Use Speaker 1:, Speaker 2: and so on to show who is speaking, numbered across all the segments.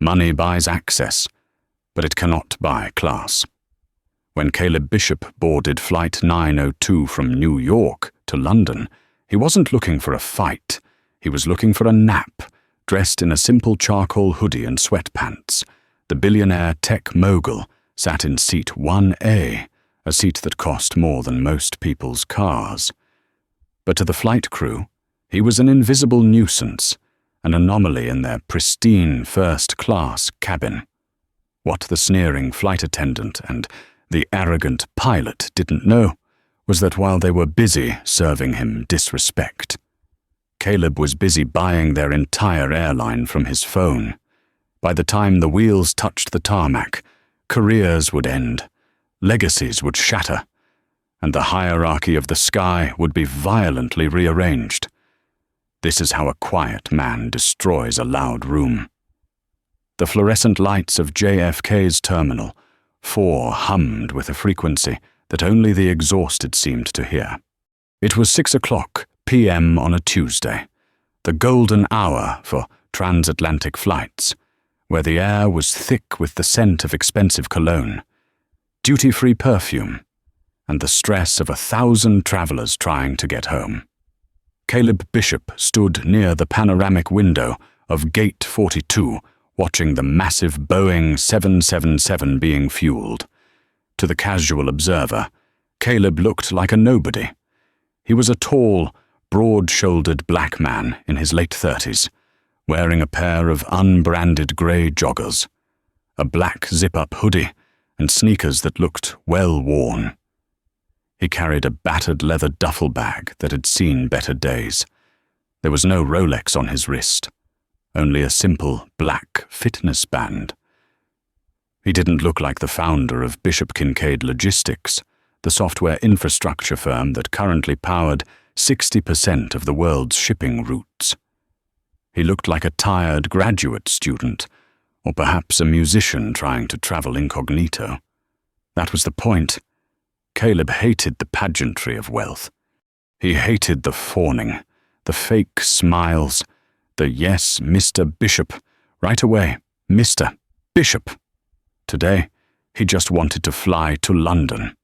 Speaker 1: Money buys access, but it cannot buy class. When Caleb Bishop boarded Flight 902 from New York to London, he wasn't looking for a fight. He was looking for a nap, dressed in a simple charcoal hoodie and sweatpants. The billionaire tech mogul sat in seat 1A, a seat that cost more than most people's cars. But to the flight crew, he was an invisible nuisance, an anomaly in their pristine first-class cabin. What the sneering flight attendant and the arrogant pilot didn't know was that while they were busy serving him disrespect, Caleb was busy buying their entire airline from his phone. By the time the wheels touched the tarmac, careers would end, legacies would shatter, and the hierarchy of the sky would be violently rearranged. This is how a quiet man destroys a loud room. The fluorescent lights of JFK's Terminal 4 hummed with a frequency that only the exhausted seemed to hear. It was 6:00 p.m. on a Tuesday, the golden hour for transatlantic flights, where the air was thick with the scent of expensive cologne, duty-free perfume, and the stress of 1,000 travelers trying to get home. Caleb Bishop stood near the panoramic window of Gate 42, watching the massive Boeing 777 being fueled. To the casual observer, Caleb looked like a nobody. He was a tall, broad-shouldered black man in his late 30s, wearing a pair of unbranded grey joggers, a black zip-up hoodie, and sneakers that looked well-worn. He carried a battered leather duffel bag that had seen better days. There was no Rolex on his wrist, only a simple black fitness band. He didn't look like the founder of Bishop Kincaid Logistics, the software infrastructure firm that currently powered 60% of the world's shipping routes. He looked like a tired graduate student, or perhaps a musician trying to travel incognito. That was the point. Caleb hated the pageantry of wealth. He hated the fawning, the fake smiles, the "Yes, Mr. Bishop," right away, Mr. Bishop. Today, he just wanted to fly to London,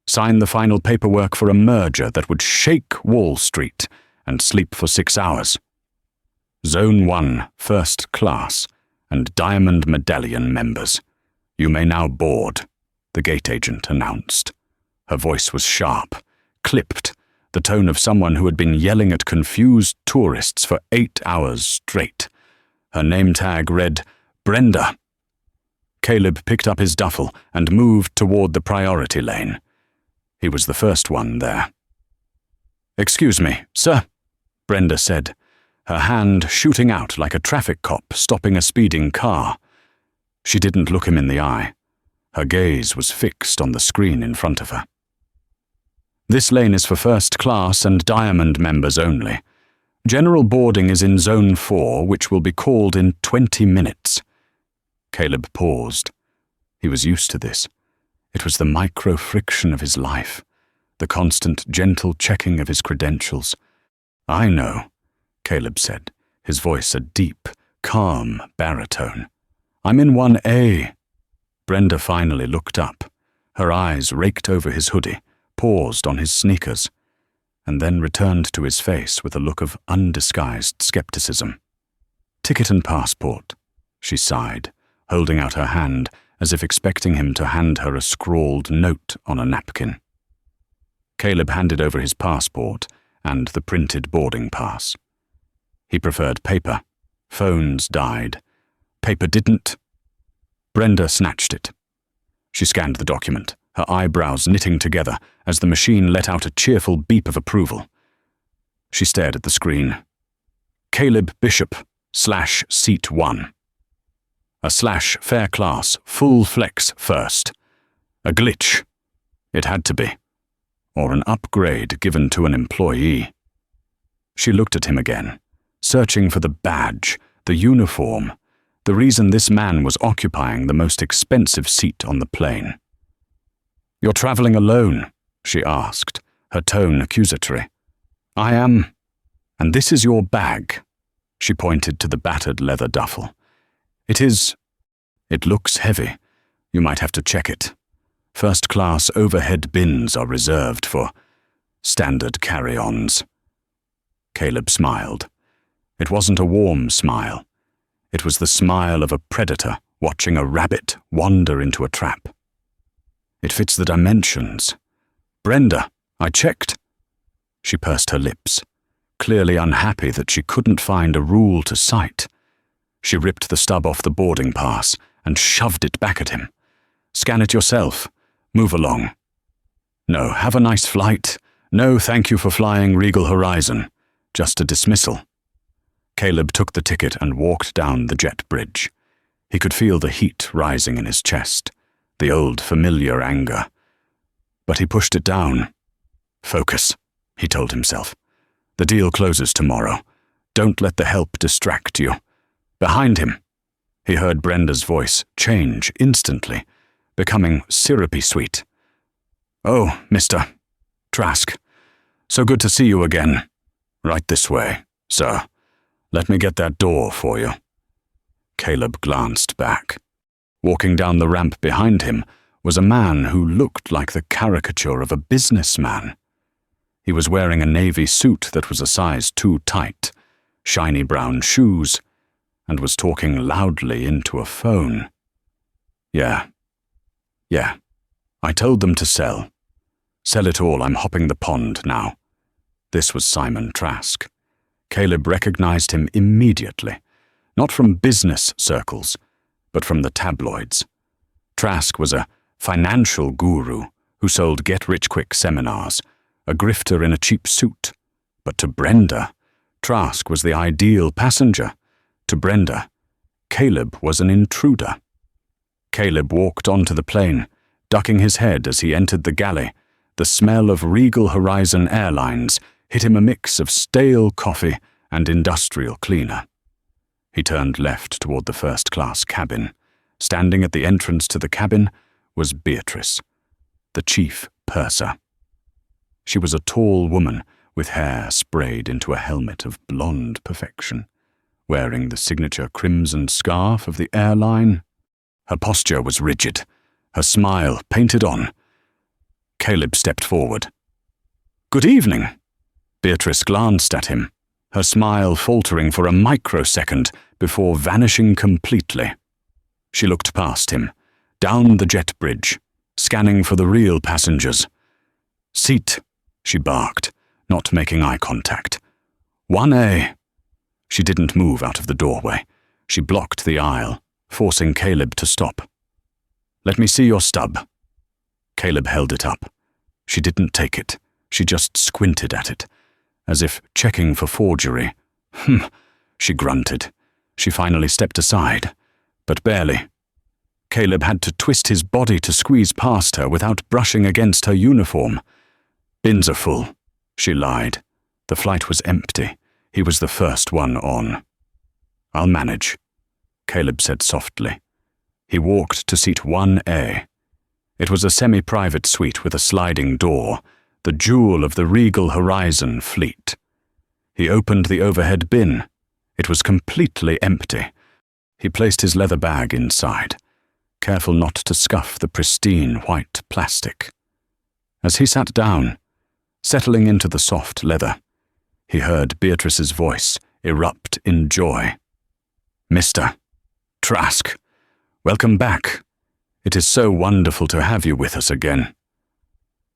Speaker 1: sign the final paperwork for a merger that would shake Wall Street, and sleep for 6 hours. Zone 1, first class, and Diamond Medallion members. You may now board, the gate agent announced. Her voice was sharp, clipped, the tone of someone who had been yelling at confused tourists for 8 hours straight. Her name tag read, Brenda. Caleb picked up his duffel and moved toward the priority lane. He was the first one there. "Excuse me, sir," Brenda said, her hand shooting out like a traffic cop stopping a speeding car. She didn't look him in the eye. Her gaze was fixed on the screen in front of her. "This lane is for first class and Diamond members only. General boarding is in Zone 4, which will be called in 20 minutes. Caleb paused. He was used to this. It was the micro-friction of his life, the constant gentle checking of his credentials. "I know," Caleb said, his voice a deep, calm baritone. "I'm in 1A. Brenda finally looked up. Her eyes raked over his hoodie, paused on his sneakers, and then returned to his face with a look of undisguised skepticism. "Ticket and passport," she sighed, holding out her hand as if expecting him to hand her a scrawled note on a napkin. Caleb handed over his passport and the printed boarding pass. He preferred paper. Phones died. Paper didn't. Brenda snatched it. She scanned the document, her eyebrows knitting together as the machine let out a cheerful beep of approval. She stared at the screen. Caleb Bishop, /seat 1. A / fair class, full flex first. A glitch. It had to be. Or an upgrade given to an employee. She looked at him again, searching for the badge, the uniform, the reason this man was occupying the most expensive seat on the plane. "You're traveling alone?" she asked, her tone accusatory. "I am. And this is your bag." She pointed to the battered leather duffel. It looks heavy. You might have to check it. First-class overhead bins are reserved for standard carry-ons. Caleb smiled. It wasn't a warm smile. It was the smile of a predator watching a rabbit wander into a trap. It fits the dimensions. Brenda, I checked. She pursed her lips, clearly unhappy that she couldn't find a rule to cite. She ripped the stub off the boarding pass and shoved it back at him. Scan it yourself. Move along. No, have a nice flight. No, thank you for flying Regal Horizon. Just a dismissal. Caleb took the ticket and walked down the jet bridge. He could feel the heat rising in his chest, the old familiar anger. But he pushed it down. Focus, he told himself. The deal closes tomorrow. Don't let the help distract you. Behind him, he heard Brenda's voice change instantly, becoming syrupy sweet. Oh, Mr. Trask. So good to see you again. Right this way, sir. Let me get that door for you. Caleb glanced back. Walking down the ramp behind him was a man who looked like the caricature of a businessman. He was wearing a navy suit that was a size too tight, shiny brown shoes, and was talking loudly into a phone. Yeah. I told them to sell. Sell it all, I'm hopping the pond now. This was Simon Trask. Caleb recognized him immediately, not from business circles, but from the tabloids. Trask was a financial guru who sold get-rich-quick seminars, a grifter in a cheap suit. But to Brenda, Trask was the ideal passenger. To Brenda, Caleb was an intruder. Caleb walked onto the plane, ducking his head as he entered the galley. The smell of Regal Horizon Airlines hit him a mix of stale coffee and industrial cleaner. He turned left toward the first-class cabin. Standing at the entrance to the cabin was Beatrice, the chief purser. She was a tall woman with hair sprayed into a helmet of blonde perfection, wearing the signature crimson scarf of the Airline. Her posture was rigid, her smile painted on. Caleb stepped forward. Good evening. Beatrice glanced at him, her smile faltering for a microsecond before vanishing completely. She looked past him, down the jet bridge, scanning for the real passengers. Seat, she barked, not making eye contact. 1A. She didn't move out of the doorway. She blocked the aisle, forcing Caleb to stop. Let me see your stub. Caleb held it up. She didn't take it. She just squinted at it, as if checking for forgery. She grunted. She finally stepped aside, but barely. Caleb had to twist his body to squeeze past her without brushing against her uniform. Bins are full, she lied. The flight was empty. He was the first one on. I'll manage, Caleb said softly. He walked to seat 1A. It was a semi-private suite with a sliding door, the jewel of the Regal Horizon fleet. He opened the overhead bin. It was completely empty. He placed his leather bag inside, careful not to scuff the pristine white plastic. As he sat down, settling into the soft leather, he heard Beatrice's voice erupt in joy. Mr. Trask, welcome back. It is so wonderful to have you with us again.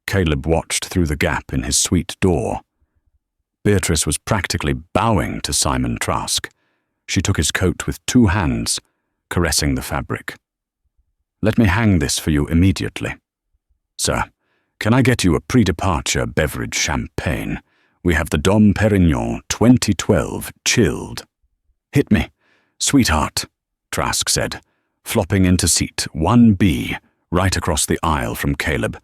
Speaker 1: Caleb watched through the gap in his suite door. Beatrice was practically bowing to Simon Trask. She took his coat with 2 hands, caressing the fabric. Let me hang this for you immediately. Sir, can I get you a pre-departure beverage champagne? We have the Dom Perignon 2012 chilled. Hit me, sweetheart, Trask said, flopping into seat 1B, right across the aisle from Caleb.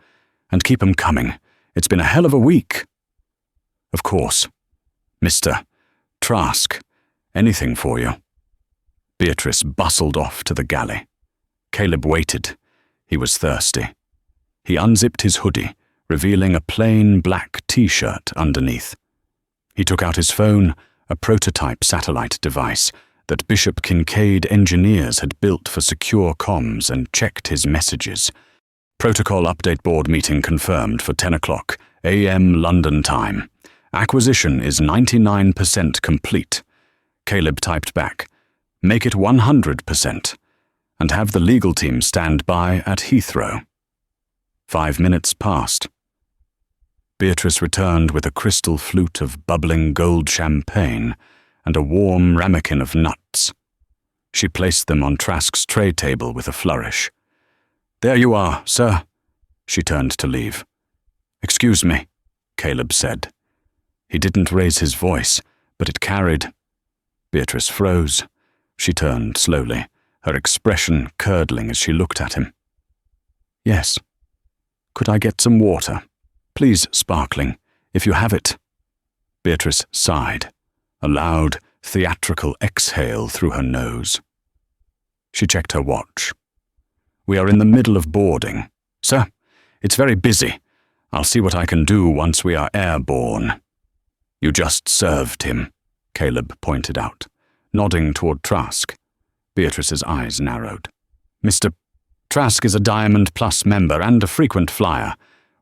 Speaker 1: And keep 'em coming. It's been a hell of a week. Of course. Mr. Trask, anything for you. Beatrice bustled off to the galley. Caleb waited. He was thirsty. He unzipped his hoodie, revealing a plain black t-shirt underneath. He took out his phone, a prototype satellite device, that Bishop Kincaid engineers had built for secure comms and checked his messages. Protocol Update Board meeting confirmed for 10 o'clock a.m. London time. Acquisition is 99% complete. Caleb typed back, "Make it 100%, and have the legal team stand by at Heathrow." 5 minutes passed. Beatrice returned with a crystal flute of bubbling gold champagne and a warm ramekin of nuts. She placed them on Trask's tray table with a flourish. "There you are, sir." She turned to leave. "Excuse me," Caleb said. He didn't raise his voice, but it carried. Beatrice froze. She turned slowly, her expression curdling as she looked at him. "Yes. Could I get some water? Please sparkling, if you have it." Beatrice sighed, a loud, theatrical exhale through her nose. She checked her watch. "We are in the middle of boarding. Sir, it's very busy. I'll see what I can do once we are airborne." "You just served him," Caleb pointed out, nodding toward Trask. Beatrice's eyes narrowed. "Mr. Trask is a Diamond Plus member and a frequent flyer.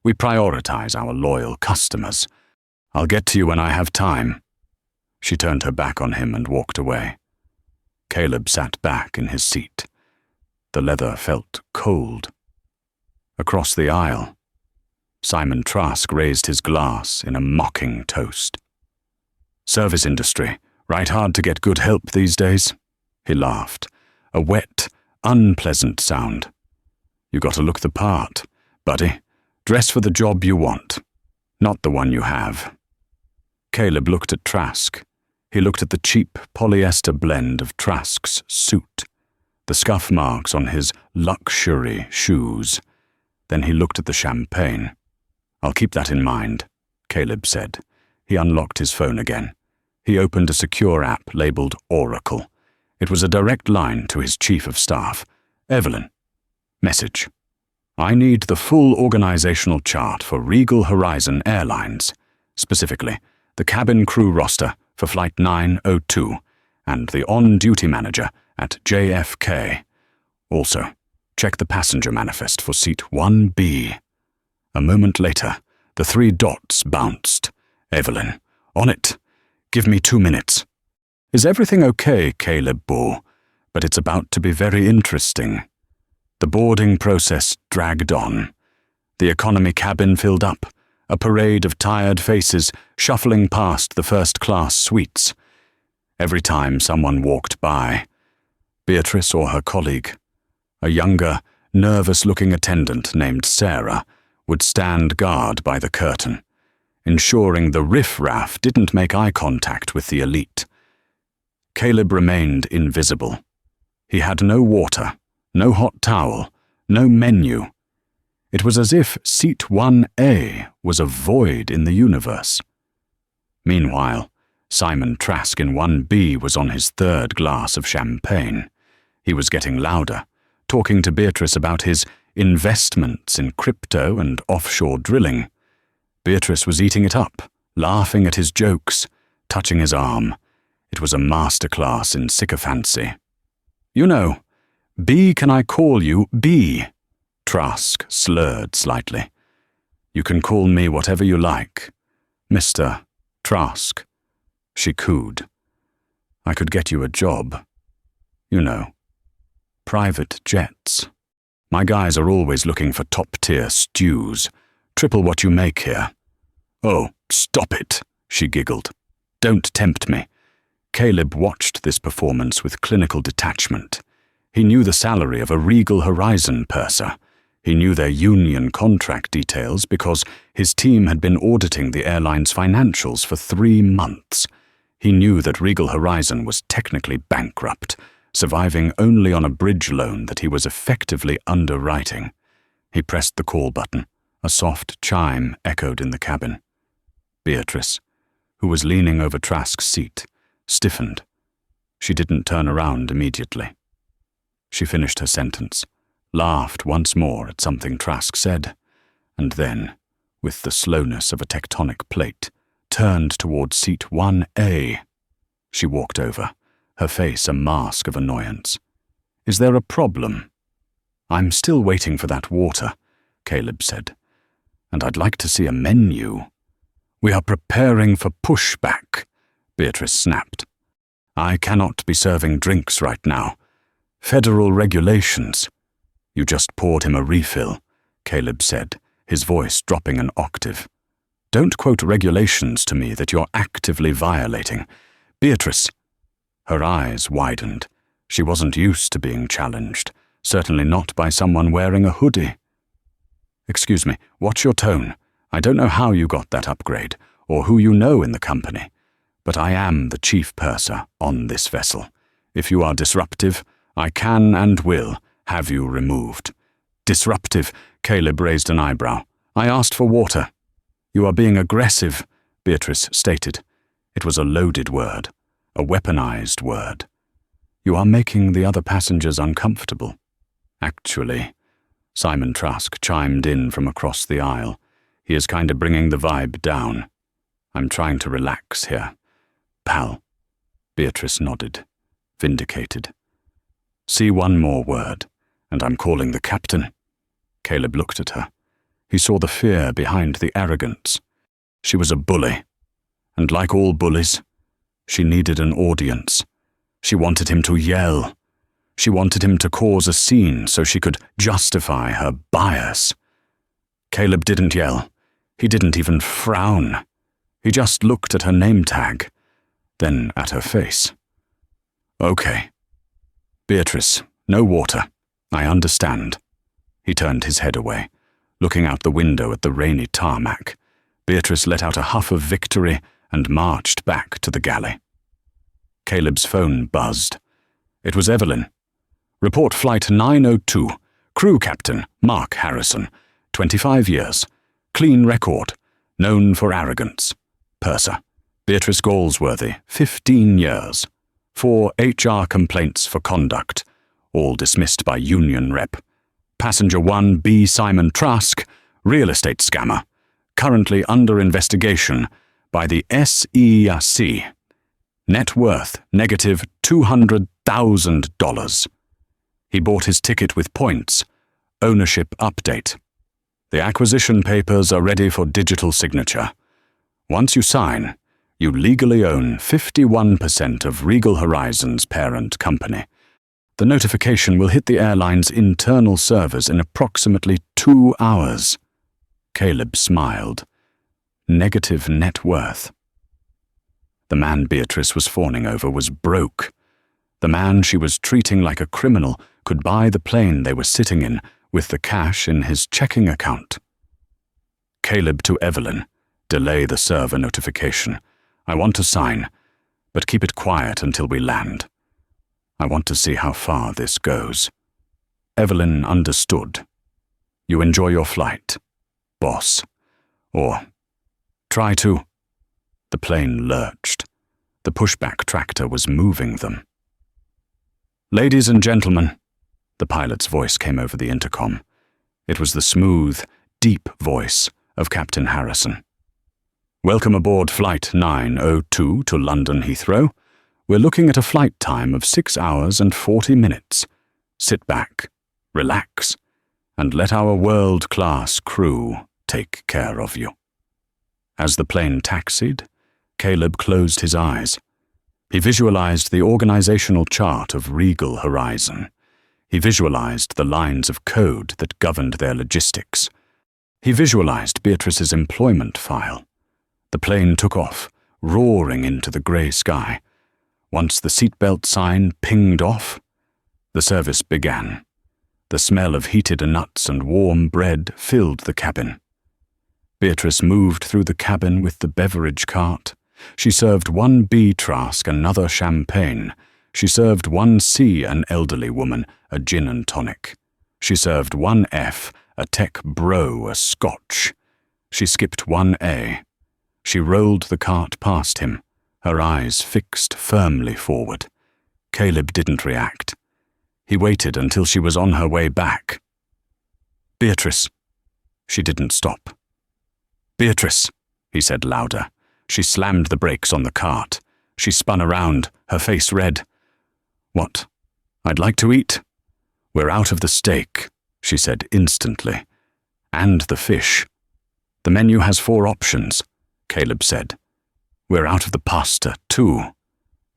Speaker 1: We prioritize our loyal customers. I'll get to you when I have time." She turned her back on him and walked away. Caleb sat back in his seat. The leather felt cold. Across the aisle, Simon Trask raised his glass in a mocking toast. "Service industry, right hard to get good help these days." He laughed, a wet, unpleasant sound. "You gotta look the part, buddy. Dress for the job you want, not the one you have." Caleb looked at Trask. He looked at the cheap polyester blend of Trask's suit, the scuff marks on his luxury shoes. Then he looked at the champagne. "I'll keep that in mind," Caleb said. He unlocked his phone again. He opened a secure app labeled Oracle. It was a direct line to his chief of staff. "Evelyn. Message. I need the full organizational chart for Regal Horizon Airlines, specifically the cabin crew roster for Flight 902 and the on-duty manager at JFK. Also, check the passenger manifest for seat 1B. A moment later, the 3 dots bounced. "Evelyn. On it. Give me 2 minutes." "Is everything okay, Caleb Bull? But it's about to be very interesting." The boarding process dragged on. The economy cabin filled up, a parade of tired faces shuffling past the first-class suites. Every time someone walked by, Beatrice or her colleague, a younger, nervous-looking attendant named Sarah, would stand guard by the curtain, ensuring the riff-raff didn't make eye contact with the elite. Caleb remained invisible. He had no water, no hot towel, no menu. It was as if seat 1A was a void in the universe. Meanwhile, Simon Trask in 1B was on his 3rd glass of champagne. He was getting louder, talking to Beatrice about his investments in crypto and offshore drilling. Beatrice was eating it up, laughing at his jokes, touching his arm. It was a masterclass in sycophancy. "You know, B, can I call you B?" Trask slurred slightly. "You can call me whatever you like. Mr. Trask." She cooed. "I could get you a job. You know, private jets. My guys are always looking for top-tier stews. Triple what you make here." "Oh, stop it," she giggled. "Don't tempt me." Caleb watched this performance with clinical detachment. He knew the salary of a Regal Horizon purser. He knew their union contract details because his team had been auditing the airline's financials for 3 months. He knew that Regal Horizon was technically bankrupt, surviving only on a bridge loan that he was effectively underwriting. He pressed the call button. A soft chime echoed in the cabin. Beatrice, who was leaning over Trask's seat, stiffened. She didn't turn around immediately. She finished her sentence, laughed once more at something Trask said, and then, with the slowness of a tectonic plate, turned toward seat 1A. She walked over, her face a mask of annoyance. "Is there a problem?" "I'm still waiting for that water," Caleb said. "And I'd like to see a menu." "We are preparing for pushback," Beatrice snapped. "I cannot be serving drinks right now. Federal regulations." "You just poured him a refill," Caleb said, his voice dropping an octave. "Don't quote regulations to me that you're actively violating. Beatrice." Her eyes widened. She wasn't used to being challenged, certainly not by someone wearing a hoodie. "Excuse me, watch your tone. I don't know how you got that upgrade, or who you know in the company, but I am the chief purser on this vessel. If you are disruptive, I can and will have you removed." "Disruptive?" Caleb raised an eyebrow. "I asked for water." "You are being aggressive," Beatrice stated. It was a loaded word, a weaponized word. "You are making the other passengers uncomfortable." "Actually," Simon Trask chimed in from across the aisle. "He is kinda bringing the vibe down. I'm trying to relax here. Pal." Beatrice nodded, vindicated. "See one more word, and I'm calling the captain." Caleb looked at her. He saw the fear behind the arrogance. She was a bully, and like all bullies, she needed an audience. She wanted him to yell. She wanted him to cause a scene so she could justify her bias. Caleb didn't yell. He didn't even frown. He just looked at her name tag, then at her face. "Okay. Beatrice, no water. I understand." He turned his head away, looking out the window at the rainy tarmac. Beatrice let out a huff of victory and marched back to the galley. Caleb's phone buzzed. It was Evelyn. "Report Flight 902. Crew Captain Mark Harrison. 25 years. Clean record. Known for arrogance. Purser. Beatrice Galsworthy. 15 years. 4 HR complaints for conduct. All dismissed by union rep. Passenger 1 B. Simon Trask. Real estate scammer. Currently under investigation by the SEC. Net worth negative $200,000. He bought his ticket with points. Ownership update. The acquisition papers are ready for digital signature. Once you sign, you legally own 51% of Regal Horizon's parent company. The notification will hit the airline's internal servers in approximately 2 hours." Caleb smiled. Negative net worth. The man Beatrice was fawning over was broke. The man she was treating like a criminal could buy the plane they were sitting in with the cash in his checking account. Caleb to Evelyn. "Delay the server notification. I want to sign, but keep it quiet until we land. I want to see how far this goes." Evelyn understood. "You enjoy your flight, boss. Or try to." The plane lurched. The pushback tractor was moving them. "Ladies and gentlemen," the pilot's voice came over the intercom. It was the smooth, deep voice of Captain Harrison. "Welcome aboard Flight 902 to London Heathrow. We're looking at a flight time of 6 hours and 40 minutes. Sit back, relax, and let our world-class crew take care of you." As the plane taxied, Caleb closed his eyes. He visualized the organizational chart of Regal Horizon. He visualized the lines of code that governed their logistics. He visualized Beatrice's employment file. The plane took off, roaring into the grey sky. Once the seatbelt sign pinged off, the service began. The smell of heated nuts and warm bread filled the cabin. Beatrice moved through the cabin with the beverage cart. She served 1 B Trask another champagne. She served 1 C an elderly woman a gin and tonic. She served 1 F a tech bro a scotch. She skipped 1 A. She rolled the cart past him, her eyes fixed firmly forward. Caleb didn't react. He waited until she was on her way back. "Beatrice." She didn't stop. "Beatrice," he said louder. She slammed the brakes on the cart. She spun around, her face red. What? I'd like to eat. We're out of the steak, she said instantly. And the fish. The menu has 4 options, Caleb said. We're out of the pasta, too.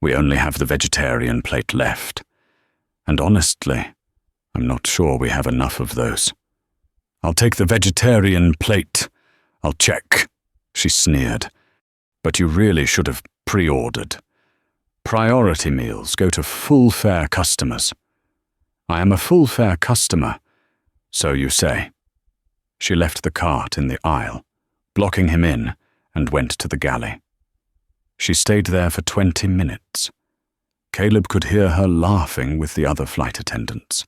Speaker 1: We only have the vegetarian plate left. And honestly, I'm not sure we have enough of those. I'll take the vegetarian plate. I'll check, she sneered. But you really should have pre-ordered. Priority meals go to full-fare customers. I am a full-fare customer, so you say. She left the cart in the aisle, blocking him in, and went to the galley. She stayed there for 20 minutes. Caleb could hear her laughing with the other flight attendants.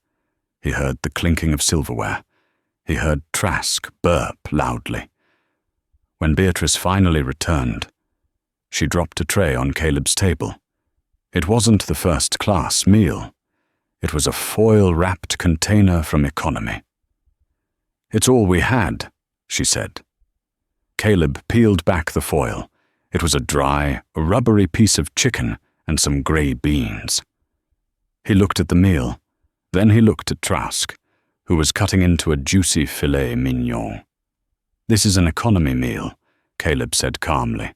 Speaker 1: He heard the clinking of silverware. He heard Trask burp loudly. When Beatrice finally returned, she dropped a tray on Caleb's table. It wasn't the first-class meal. It was a foil-wrapped container from economy. It's all we had, she said. Caleb peeled back the foil. It was a dry, rubbery piece of chicken and some grey beans. He looked at the meal. Then he looked at Trask, who was cutting into a juicy filet mignon. This is an economy meal, Caleb said calmly.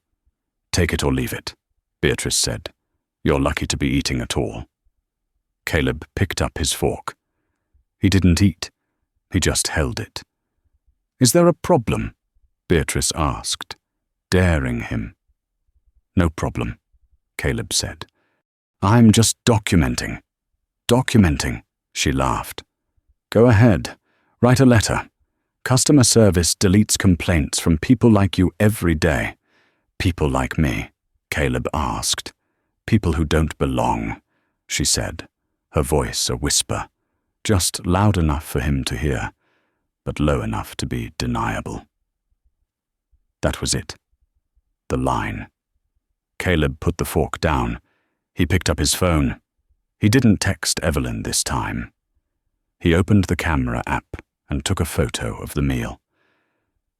Speaker 1: Take it or leave it, Beatrice said. You're lucky to be eating at all. Caleb picked up his fork. He didn't eat. He just held it. Is there a problem? Beatrice asked, daring him. No problem, Caleb said. I'm just documenting. Documenting, she laughed. Go ahead. Write a letter. Customer service deletes complaints from people like you every day. People like me, Caleb asked. People who don't belong, she said, her voice a whisper, just loud enough for him to hear, but low enough to be deniable. That was it. The line. Caleb put the fork down. He picked up his phone. He didn't text Evelyn this time. He opened the camera app and took a photo of the meal.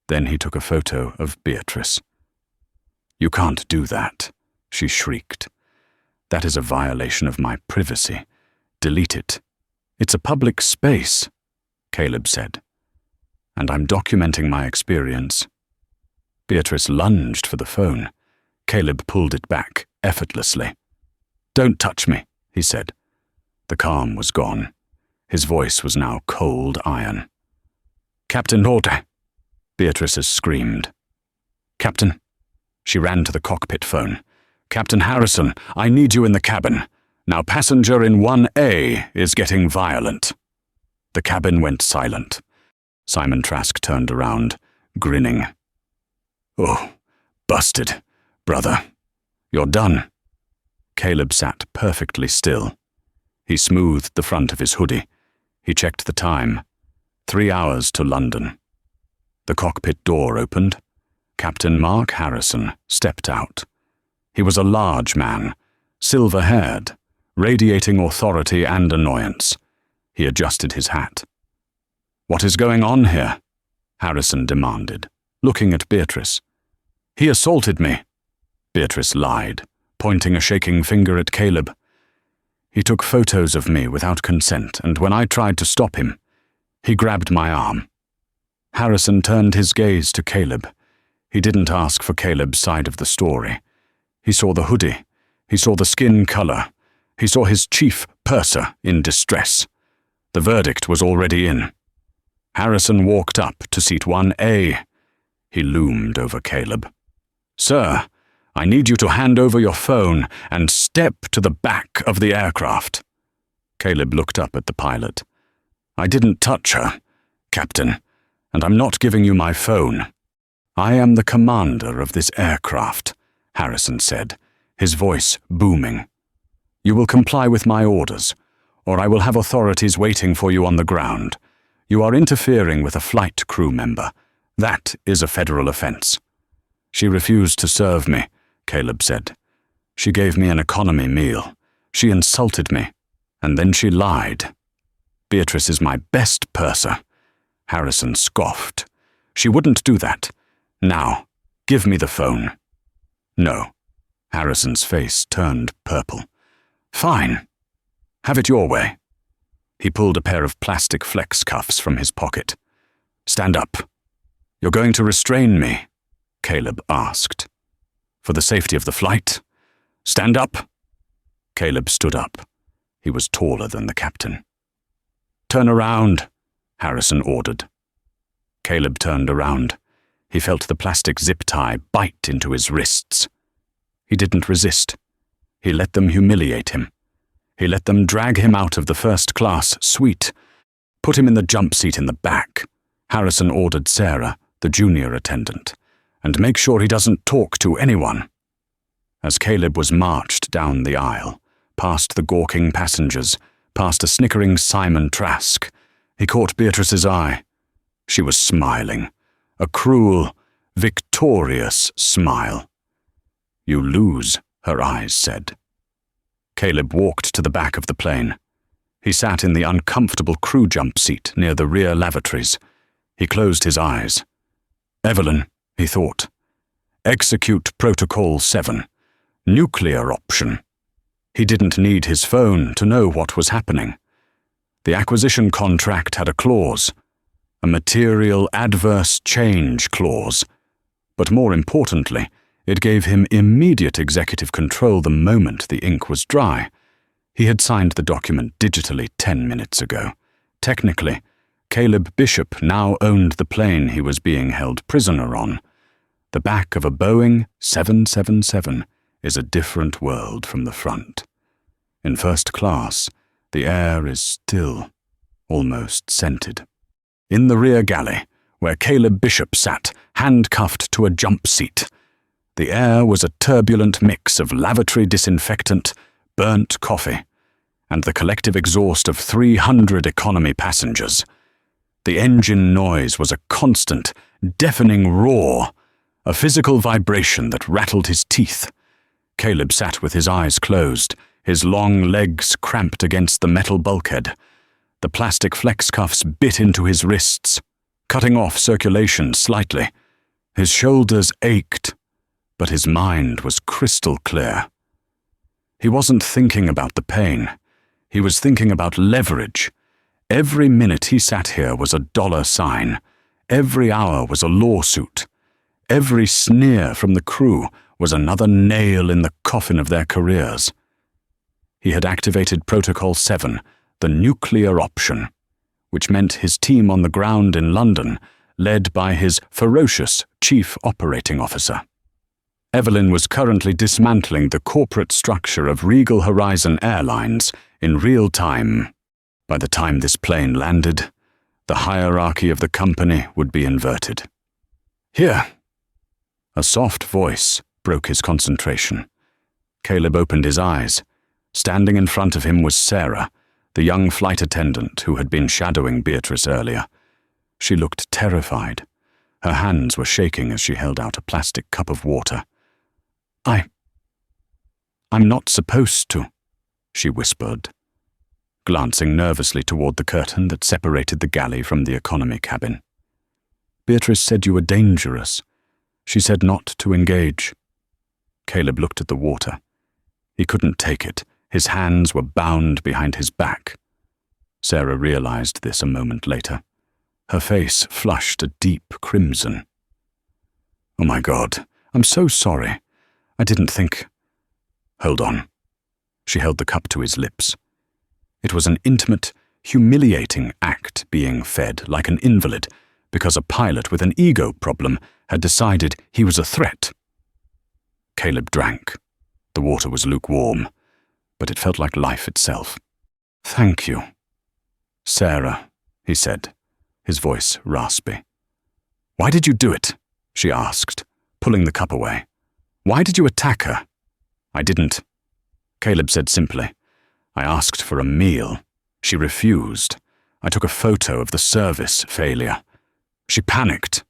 Speaker 1: Then he took a photo of Beatrice. You can't do that, she shrieked. That is a violation of my privacy. Delete it. It's a public space, Caleb said. And I'm documenting my experience. Beatrice lunged for the phone. Caleb pulled it back, effortlessly. Don't touch me, he said. The calm was gone. His voice was now cold iron. Captain Norte, Beatrice screamed. Captain. She ran to the cockpit phone. Captain Harrison, I need you in the cabin. Now passenger in 1A is getting violent. The cabin went silent. Simon Trask turned around, grinning. Oh, busted, brother. You're done. Caleb sat perfectly still. He smoothed the front of his hoodie. He checked the time. 3 hours to London. The cockpit door opened. Captain Mark Harrison stepped out. He was a large man, silver-haired, radiating authority and annoyance. He adjusted his hat. What is going on here? Harrison demanded, looking at Beatrice. He assaulted me. Beatrice lied, pointing a shaking finger at Caleb. He took photos of me without consent, and when I tried to stop him, he grabbed my arm. Harrison turned his gaze to Caleb. He didn't ask for Caleb's side of the story. He saw the hoodie. He saw the skin color. He saw his chief purser in distress. The verdict was already in. Harrison walked up to seat 1A. He loomed over Caleb. Sir, I need you to hand over your phone and step to the back of the aircraft. Caleb looked up at the pilot. I didn't touch her, Captain, and I'm not giving you my phone. I am the commander of this aircraft, Harrison said, his voice booming. You will comply with my orders, or I will have authorities waiting for you on the ground. You are interfering with a flight crew member. That is a federal offense. She refused to serve me, Caleb said. She gave me an economy meal. She insulted me, and then she lied. Beatrice is my best purser. Harrison scoffed. She wouldn't do that. Now, give me the phone. No. Harrison's face turned purple. Fine. Have it your way." He pulled a pair of plastic flex cuffs from his pocket. "Stand up." "You're going to restrain me?" Caleb asked. "For the safety of the flight? Stand up." Caleb stood up. He was taller than the captain. "Turn around," Harrison ordered. Caleb turned around. He felt the plastic zip tie bite into his wrists. He didn't resist. He let them humiliate him. He let them drag him out of the first-class suite. "Put him in the jump seat in the back," Harrison ordered Sarah, the junior attendant, "and make sure he doesn't talk to anyone." As Caleb was marched down the aisle, past the gawking passengers, past a snickering Simon Trask, he caught Beatrice's eye. She was smiling, a cruel, victorious smile. "You lose," her eyes said. Caleb walked to the back of the plane. He sat in the uncomfortable crew jump seat near the rear lavatories. He closed his eyes. "Evelyn," he thought. "Execute Protocol 7. Nuclear option." He didn't need his phone to know what was happening. The acquisition contract had a clause, a material adverse change clause, but more importantly, it gave him immediate executive control the moment the ink was dry. He had signed the document digitally 10 minutes ago. Technically, Caleb Bishop now owned the plane he was being held prisoner on. The back of a Boeing 777 is a different world from the front. In first class, the air is still, almost scented. In the rear galley, where Caleb Bishop sat, handcuffed to a jump seat, the air was a turbulent mix of lavatory disinfectant, burnt coffee, and the collective exhaust of 300 economy passengers. The engine noise was a constant, deafening roar, a physical vibration that rattled his teeth. Caleb sat with his eyes closed, his long legs cramped against the metal bulkhead. The plastic flex cuffs bit into his wrists, cutting off circulation slightly. His shoulders ached, but his mind was crystal clear. He wasn't thinking about the pain. He was thinking about leverage. Every minute he sat here was a dollar sign. Every hour was a lawsuit. Every sneer from the crew was another nail in the coffin of their careers. He had activated Protocol 7, the nuclear option, which meant his team on the ground in London, led by his ferocious chief operating officer. Evelyn was currently dismantling the corporate structure of Regal Horizon Airlines in real time. By the time this plane landed, the hierarchy of the company would be inverted. "Here!" A soft voice broke his concentration. Caleb opened his eyes. Standing in front of him was Sarah, the young flight attendant who had been shadowing Beatrice earlier. She looked terrified. Her hands were shaking as she held out a plastic cup of water. I'm not supposed to," she whispered, glancing nervously toward the curtain that separated the galley from the economy cabin. "Beatrice said you were dangerous. She said not to engage." Caleb looked at the water. He couldn't take it. His hands were bound behind his back. Sarah realized this a moment later. Her face flushed a deep crimson. "Oh my God, I'm so sorry. I didn't think—" "Hold on." She held the cup to his lips. It was an intimate, humiliating act being fed like an invalid because a pilot with an ego problem had decided he was a threat. Caleb drank. The water was lukewarm, but it felt like life itself. "Thank you." "Sarah," he said, his voice raspy. "Why did you do it?" she asked, pulling the cup away. "Why did you attack her?" "I didn't," Caleb said simply. "I asked for a meal. She refused. I took a photo of the service failure. She panicked."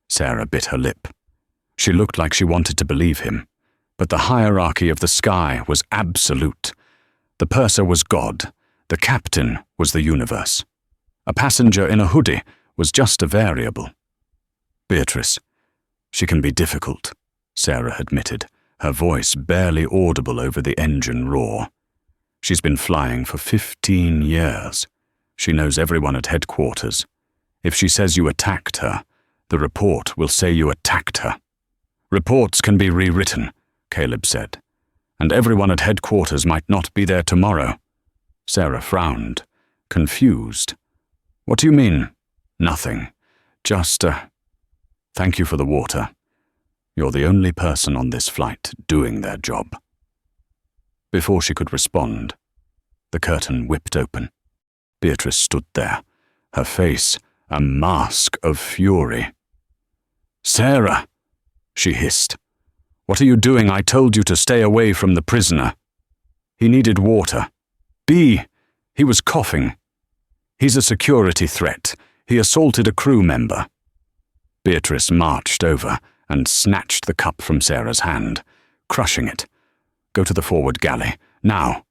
Speaker 1: Sarah bit her lip. She looked like she wanted to believe him, but the hierarchy of the sky was absolute. The purser was God. The captain was the universe. A passenger in a hoodie was just a variable. "Beatrice, she can be difficult," Sarah admitted, her voice barely audible over the engine roar. She's been flying for 15 years. She knows everyone at headquarters. If she says you attacked her, the report will say you attacked her. Reports can be rewritten, Caleb said, and everyone at headquarters might not be there tomorrow. Sarah frowned, confused. What do you mean? Nothing. Just, thank you for the water. You're the only person on this flight doing their job. Before she could respond, the curtain whipped open. Beatrice stood there, her face a mask of fury. "Sarah," she hissed. "What are you doing? I told you to stay away from the prisoner. He needed water. He was coughing. He's a security threat. He assaulted a crew member." Beatrice marched over and snatched the cup from Sarah's hand, crushing it. "Go to the forward galley, now.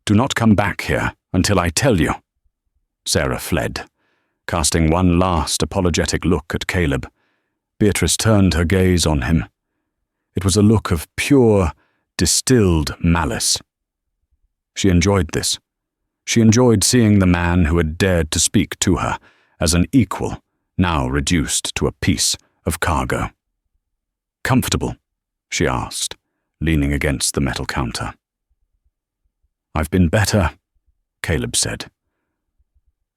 Speaker 1: Do not come back here until I tell you." Sarah fled, casting one last apologetic look at Caleb. Beatrice turned her gaze on him. It was a look of pure, distilled malice. She enjoyed this. She enjoyed seeing the man who had dared to speak to her as an equal, now reduced to a piece of cargo. "Comfortable?" she asked, leaning against the metal counter. "I've been better," Caleb said.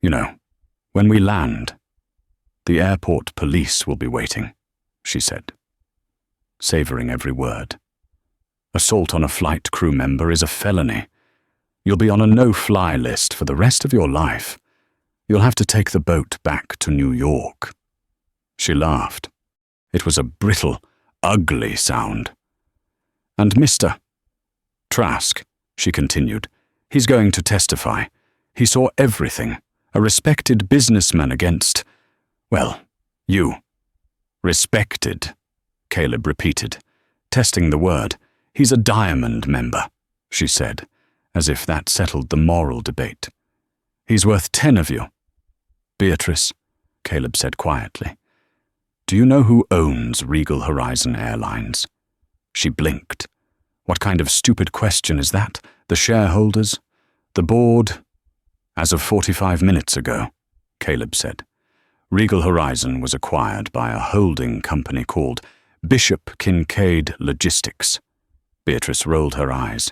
Speaker 1: "You know, when we land, the airport police will be waiting," she said, savoring every word. "Assault on a flight crew member is a felony. You'll be on a no-fly list for the rest of your life. You'll have to take the boat back to New York." She laughed. It was a brittle, ugly sound. "And Mr. Trask," she continued, "he's going to testify. He saw everything. A respected businessman against, well, you." "Respected," Caleb repeated, testing the word. "He's a diamond member," she said, as if that settled the moral debate. "He's worth 10 of you." "Beatrice," Caleb said quietly, "do you know who owns Regal Horizon Airlines?" She blinked. What kind of stupid question is that? The shareholders? The board? "As of 45 minutes ago," Caleb said. "Regal Horizon was acquired by a holding company called Bishop Kincaid Logistics." Beatrice rolled her eyes.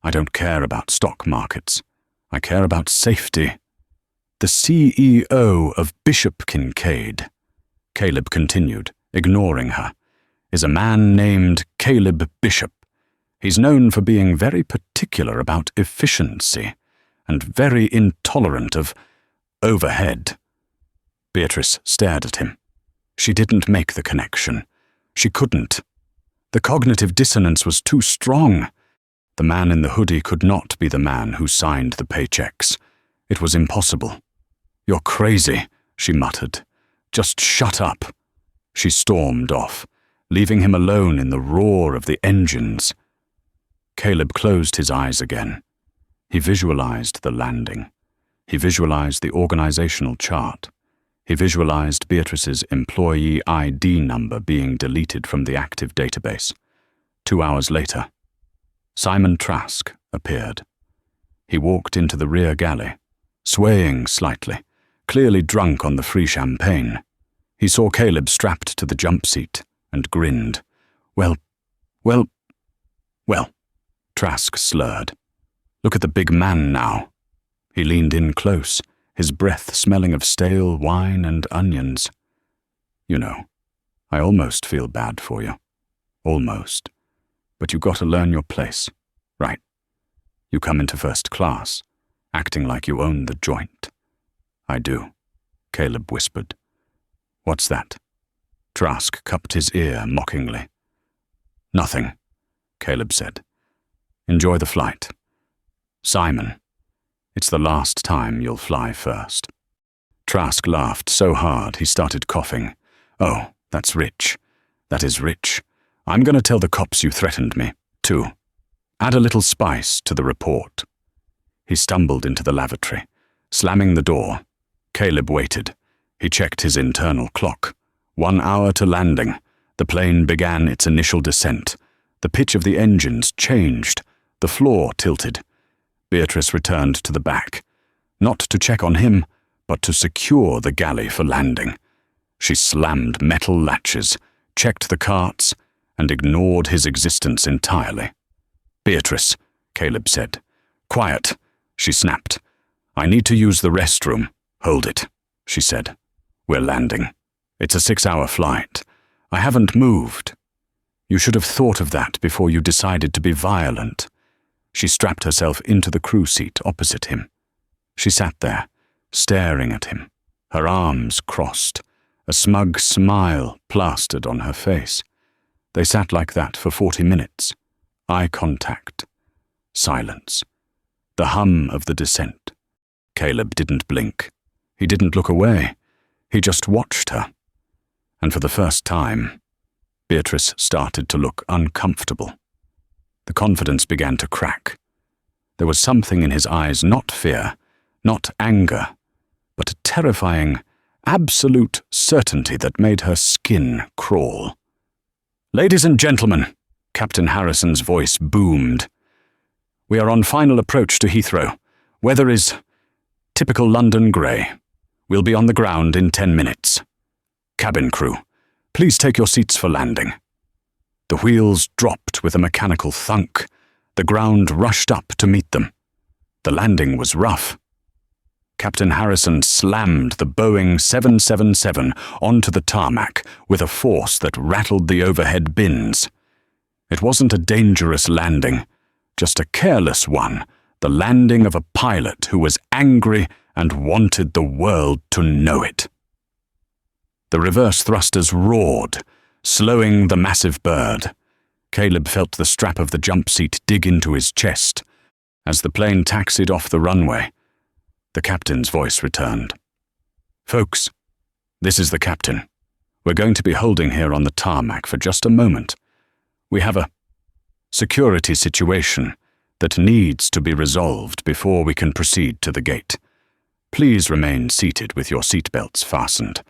Speaker 1: "I don't care about stock markets. I care about safety." "The CEO of Bishop Kincaid," Caleb continued, ignoring her, "is a man named Caleb Bishop. He's known for being very particular about efficiency and very intolerant of overhead." Beatrice stared at him. She didn't make the connection. She couldn't. The cognitive dissonance was too strong. The man in the hoodie could not be the man who signed the paychecks. It was impossible. "You're crazy," she muttered. "Just shut up." She stormed off, leaving him alone in the roar of the engines. Caleb closed his eyes again. He visualized the landing. He visualized the organizational chart. He visualized Beatrice's employee ID number being deleted from the active database. 2 hours later, Simon Trask appeared. He walked into the rear galley, swaying slightly, clearly drunk on the free champagne. He saw Caleb strapped to the jump seat and grinned. Well, Trask slurred. "Look at the big man now." He leaned in close, his breath smelling of stale wine and onions. "You know, I almost feel bad for you. Almost. But you got to learn your place, right? You come into first class, acting like you own the joint." "I do," Caleb whispered. "What's that?" Trask cupped his ear mockingly. "Nothing," Caleb said. "Enjoy the flight. Simon, it's the last time you'll fly first." Trask laughed so hard he started coughing. "Oh, that's rich. That is rich. I'm going to tell the cops you threatened me, too. Add a little spice to the report." He stumbled into the lavatory, slamming the door. Caleb waited. He checked his internal clock. 1 hour to landing. The plane began its initial descent. The pitch of the engines changed. The floor tilted. Beatrice returned to the back, not to check on him, but to secure the galley for landing. She slammed metal latches, checked the carts, and ignored his existence entirely. "Beatrice," Caleb said. "Quiet," she snapped. "I need to use the restroom." "Hold it," she said. "We're landing. It's a 6-hour flight. I haven't moved." "You should have thought of that before you decided to be violent." She strapped herself into the crew seat opposite him. She sat there, staring at him, her arms crossed, a smug smile plastered on her face. They sat like that for 40 minutes. Eye contact. Silence. The hum of the descent. Caleb didn't blink. He didn't look away. He just watched her. And for the first time, Beatrice started to look uncomfortable. The confidence began to crack. There was something in his eyes, not fear, not anger, but a terrifying, absolute certainty that made her skin crawl. "Ladies and gentlemen," Captain Harrison's voice boomed. "We are on final approach to Heathrow. Weather is typical London grey. We'll be on the ground in 10 minutes. Cabin crew, please take your seats for landing." The wheels dropped with a mechanical thunk. The ground rushed up to meet them. The landing was rough. Captain Harrison slammed the Boeing 777 onto the tarmac with a force that rattled the overhead bins. It wasn't a dangerous landing, just a careless one, the landing of a pilot who was angry and wanted the world to know it. The reverse thrusters roared, slowing the massive bird. Caleb felt the strap of the jump seat dig into his chest. As the plane taxied off the runway, the captain's voice returned. "Folks, this is the captain. We're going to be holding here on the tarmac for just a moment. We have a security situation that needs to be resolved before we can proceed to the gate. Please remain seated with your seatbelts fastened."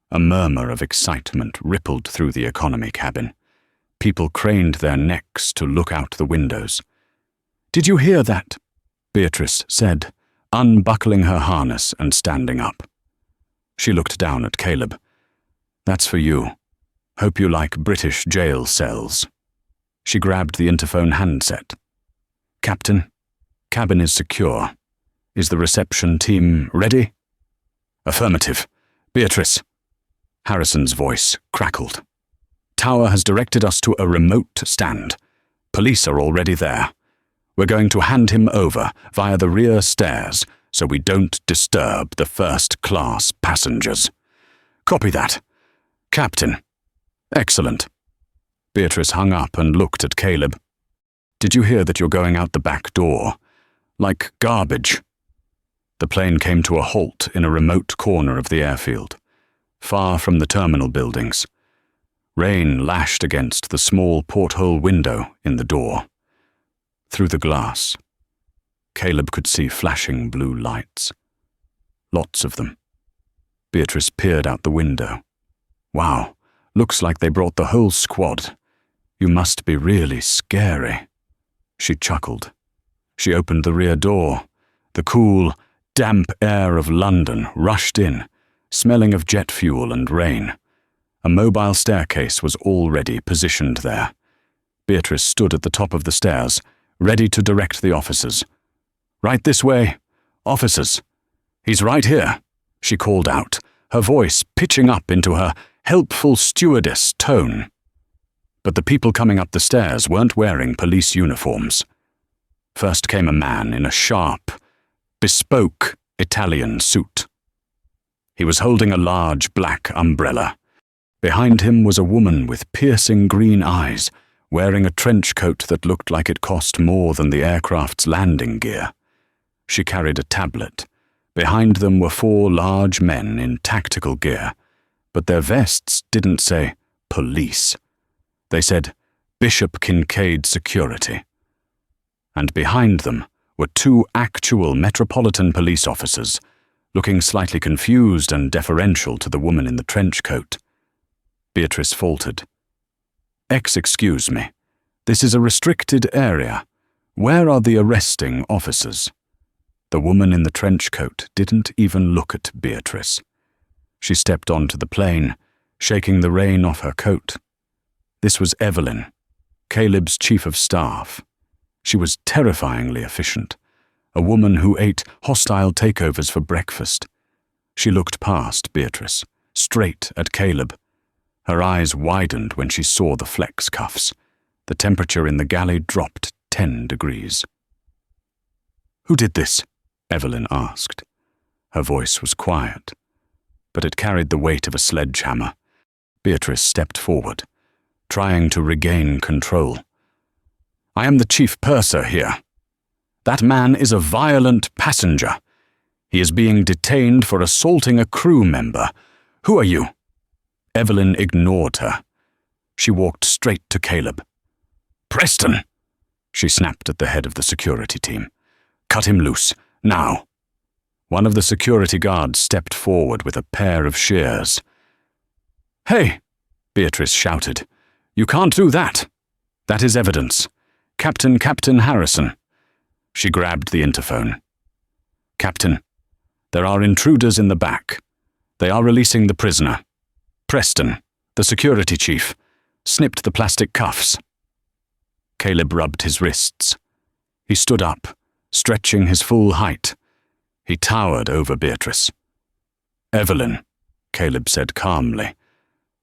Speaker 1: A murmur of excitement rippled through the economy cabin. People craned their necks to look out the windows. "Did you hear that?" Beatrice said, unbuckling her harness and standing up. She looked down at Caleb. "That's for you. Hope you like British jail cells." She grabbed the interphone handset. "Captain, cabin is secure. Is the reception team ready?" "Affirmative. Beatrice." Harrison's voice crackled. "Tower has directed us to a remote stand. Police are already there. We're going to hand him over via the rear stairs so we don't disturb the first-class passengers." "Copy that. Captain." "Excellent." Beatrice hung up and looked at Caleb. "Did you hear that you're going out the back door? Like garbage." The plane came to a halt in a remote corner of the airfield, far from the terminal buildings. Rain lashed against the small porthole window in the door. Through the glass, Caleb could see flashing blue lights. Lots of them. Beatrice peered out the window. "Wow, looks like they brought the whole squad. You must be really scary." She chuckled. She opened the rear door. The cool, damp air of London rushed in, smelling of jet fuel and rain. A mobile staircase was already positioned there. Beatrice stood at the top of the stairs, ready to direct the officers. "Right this way. Officers." "He's right here," she called out, her voice pitching up into her helpful stewardess tone. But the people coming up the stairs weren't wearing police uniforms. First came a man in a sharp, bespoke Italian suit. He was holding a large black umbrella. Behind him was a woman with piercing green eyes, wearing a trench coat that looked like it cost more than the aircraft's landing gear. She carried a tablet. Behind them were 4 large men in tactical gear, but their vests didn't say police. They said Bishop Kincaid Security. And behind them were 2 actual Metropolitan Police officers, looking slightly confused and deferential to the woman in the trench coat. Beatrice faltered. "Excuse me. This is a restricted area. Where are the arresting officers? The woman in the trench coat didn't even look at Beatrice. She stepped onto the plane, shaking the rain off her coat. This was Evelyn, Caleb's chief of staff. She was terrifyingly efficient, a woman who ate hostile takeovers for breakfast. She looked past Beatrice, straight at Caleb. Her eyes widened when she saw the flex cuffs. The temperature in the galley dropped 10 degrees. "Who did this?" Evelyn asked. Her voice was quiet, but it carried the weight of a sledgehammer. Beatrice stepped forward, trying to regain control. "I am the chief purser here. That man is a violent passenger. He is being detained for assaulting a crew member. Who are you?" Evelyn ignored her. She walked straight to Caleb. "Preston!" She snapped at the head of the security team. "Cut him loose, now." One of the security guards stepped forward with a pair of shears. "Hey!" Beatrice shouted. "You can't do that. That is evidence. Captain Harrison." She grabbed the interphone. "Captain, there are intruders in the back. They are releasing the prisoner. Preston, the security chief, snipped the plastic cuffs." Caleb rubbed his wrists. He stood up, stretching his full height. He towered over Beatrice. "Evelyn," Caleb said calmly.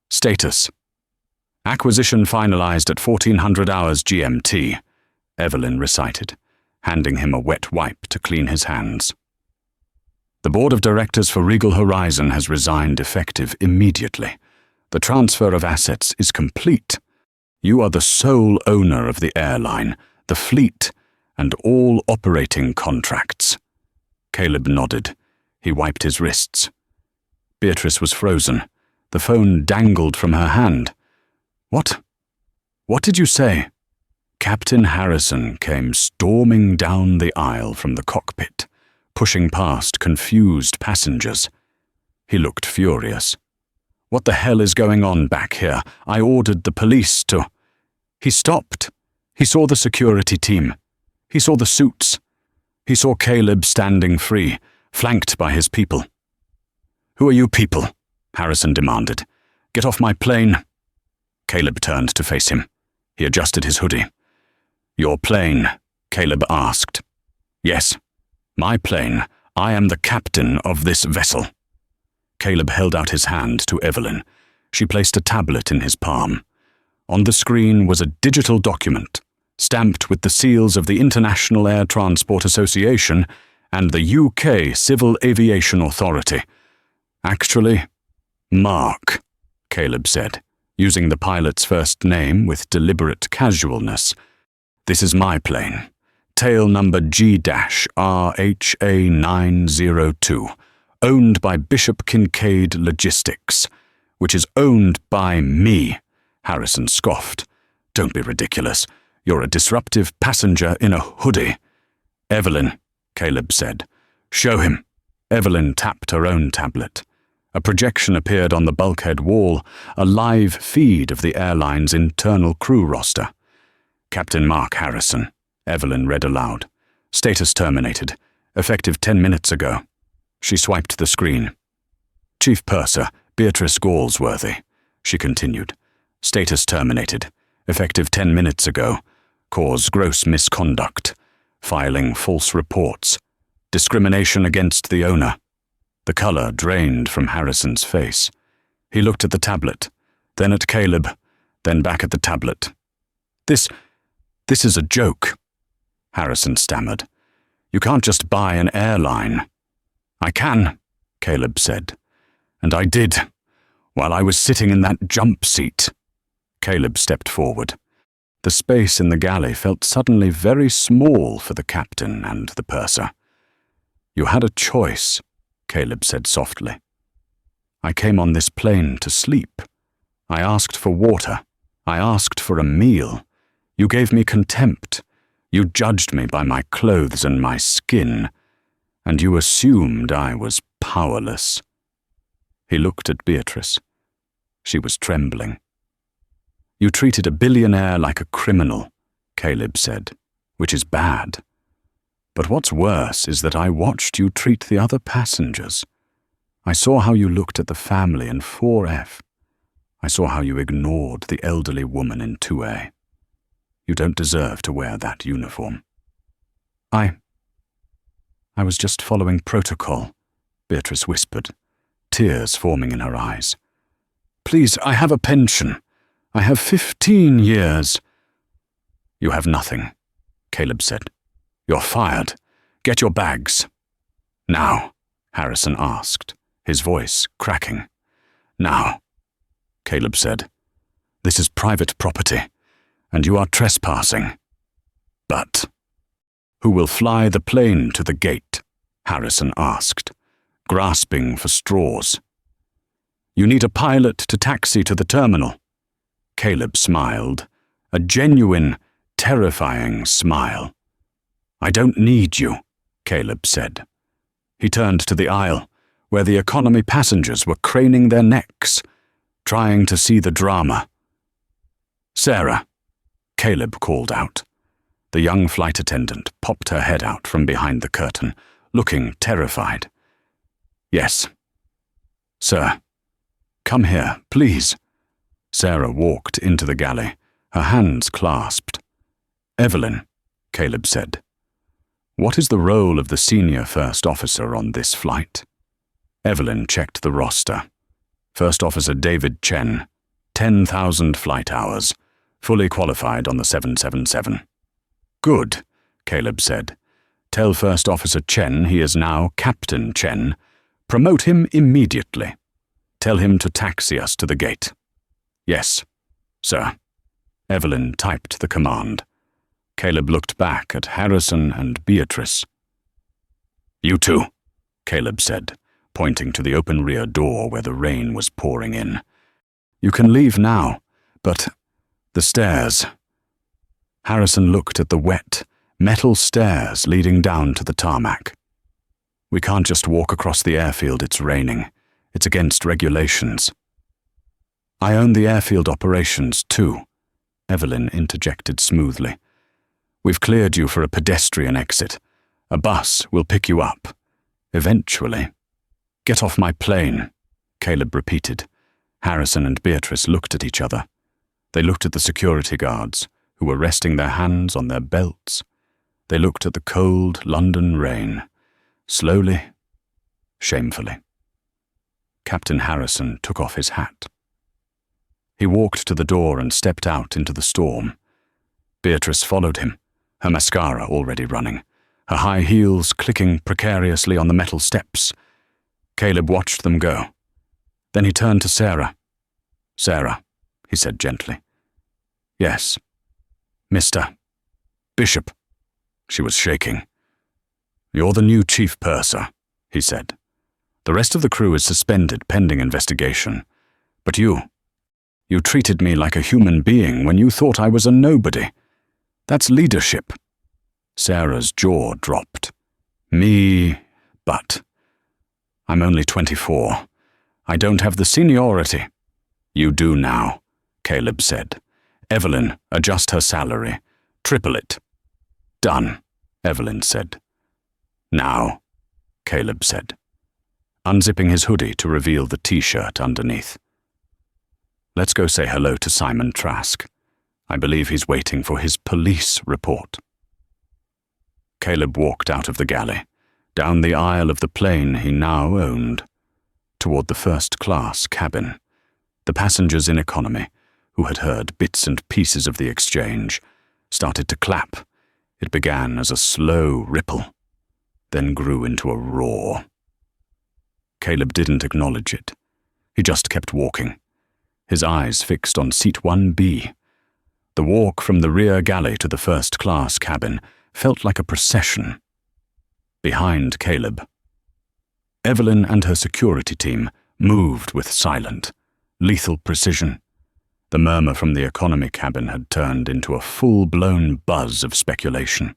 Speaker 1: "Status. Acquisition finalized at 1400 hours GMT, Evelyn recited, handing him a wet wipe to clean his hands. "The board of directors for Regal Horizon has resigned effective immediately. The transfer of assets is complete. You are the sole owner of the airline, the fleet, and all operating contracts." Caleb nodded. He wiped his wrists. Beatrice was frozen. The phone dangled from her hand. "What? What did you say?" Captain Harrison came storming down the aisle from the cockpit, pushing past confused passengers. He looked furious. "What the hell is going on back here? I ordered the police to—" He stopped. He saw the security team. He saw the suits. He saw Caleb standing free, flanked by his people. "Who are you people?" Harrison demanded. "Get off my plane." Caleb turned to face him. He adjusted his hoodie. "Your plane?" Caleb asked. "Yes, my plane. I am the captain of this vessel." Caleb held out his hand to Evelyn. She placed a tablet in his palm. On the screen was a digital document, stamped with the seals of the International Air Transport Association and the UK Civil Aviation Authority. "Actually, Mark," Caleb said, using the pilot's first name with deliberate casualness. "This is my plane. Tail number G-RHA902, owned by Bishop Kincaid Logistics, which is owned by me." Harrison scoffed. "Don't be ridiculous. You're a disruptive passenger in a hoodie." "Evelyn," Caleb said. "Show him." Evelyn tapped her own tablet. A projection appeared on the bulkhead wall, a live feed of the airline's internal crew roster. "Captain Mark Harrison," Evelyn read aloud. "Status terminated. Effective 10 minutes ago." She swiped the screen. "Chief Purser, Beatrice Galsworthy," she continued. "Status terminated. Effective 10 minutes ago. Cause gross misconduct. Filing false reports. Discrimination against the owner." The color drained from Harrison's face. He looked at the tablet, then at Caleb, then back at the tablet. This is a joke," Harrison stammered. "You can't just buy an airline." "I can," Caleb said. "And I did, while I was sitting in that jump seat." Caleb stepped forward. The space in the galley felt suddenly very small for the captain and the purser. "You had a choice," Caleb said softly. "I came on this plane to sleep. I asked for water. I asked for a meal. You gave me contempt. You judged me by my clothes and my skin. And you assumed I was powerless." He looked at Beatrice. She was trembling. "You treated a billionaire like a criminal," Caleb said. which is bad. But what's worse is that I watched you treat the other passengers. I saw how you looked at the family in 4F. I saw how you ignored the elderly woman in 2A. You don't deserve to wear that uniform." I was just following protocol," Beatrice whispered, tears forming in her eyes. "Please, I have a pension. I have 15 years. "You have nothing," Caleb said. "You're fired. Get your bags." "Now," Harrison asked, his voice cracking. "Now," Caleb said. "This is private property, and you are trespassing." "But who will fly the plane to the gate?" Harrison asked, grasping for straws. "You need a pilot to taxi to the terminal." Caleb smiled, a genuine, terrifying smile. "I don't need you," Caleb said. He turned to the aisle, where the economy passengers were craning their necks, trying to see the drama. "Sarah," Caleb called out. The young flight attendant popped her head out from behind the curtain, looking terrified. "Yes." "Sir, come here, please." Sarah walked into the galley, her hands clasped. "Evelyn," Caleb said, "what is the role of the senior first officer on this flight?" Evelyn checked the roster. First Officer David Chen, 10,000 flight hours, fully qualified on the 777. "Good," Caleb said. "Tell First Officer Chen he is now Captain Chen. Promote him immediately. Tell him to taxi us to the gate." "Yes, sir." Evelyn typed the command. Caleb looked back at Harrison and Beatrice. "You two," Caleb said, pointing to the open rear door where the rain was pouring in. "You can leave now, but the stairs." Harrison looked at the wet, metal stairs leading down to the tarmac. "We can't just walk across the airfield, it's raining. It's against regulations." "I own the airfield operations too," Evelyn interjected smoothly. "We've cleared you for a pedestrian exit. A bus will pick you up. Eventually." "Get off my plane," Caleb repeated. Harrison and Beatrice looked at each other. They looked at the security guards, who were resting their hands on their belts. They looked at the cold London rain, slowly, shamefully. Captain Harrison took off his hat. He walked to the door and stepped out into the storm. Beatrice followed him, her mascara already running, her high heels clicking precariously on the metal steps. Caleb watched them go. Then he turned to Sarah. "Sarah," he said gently. "Yes." "Mr. Bishop." She was shaking. "You're the new chief purser," he said. "The rest of the crew is suspended pending investigation. But you treated me like a human being when you thought I was a nobody. That's leadership." Sarah's jaw dropped. But I'm only 24. I don't have the seniority." "You do now," Caleb said. "Evelyn, adjust her salary. Triple it." "Done," Evelyn said. "Now," Caleb said, unzipping his hoodie to reveal the t-shirt underneath. "Let's go say hello to Simon Trask. I believe he's waiting for his police report." Caleb walked out of the galley, down the aisle of the plane he now owned, toward the first-class cabin. The passengers in economy, who had heard bits and pieces of the exchange, started to clap. It began as a slow ripple, then grew into a roar. Caleb didn't acknowledge it. He just kept walking, his eyes fixed on seat 1B. The walk from the rear galley to the first-class cabin felt like a procession. Behind Caleb, Evelyn and her security team moved with silent, lethal precision. The murmur from the economy cabin had turned into a full-blown buzz of speculation.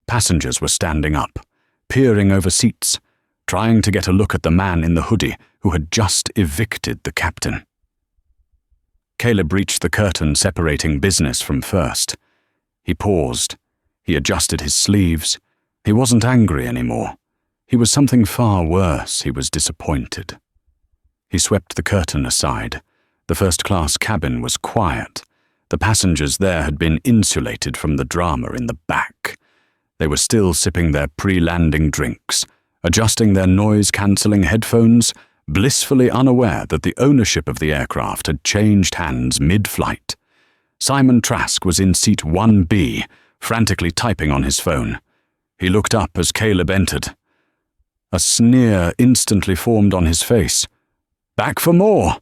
Speaker 1: Passengers were standing up, peering over seats, trying to get a look at the man in the hoodie who had just evicted the captain. Caleb reached the curtain separating business from first. He paused, He adjusted his sleeves. He wasn't angry anymore. He was something far worse. He was disappointed. He swept the curtain aside. The first-class cabin was quiet. The passengers there had been insulated from the drama in the back. They were still sipping their pre-landing drinks, adjusting their noise-cancelling headphones, blissfully unaware that the ownership of the aircraft had changed hands mid-flight. Simon Trask was in seat 1B, frantically typing on his phone. He looked up as Caleb entered. A sneer instantly formed on his face. "Back for more!"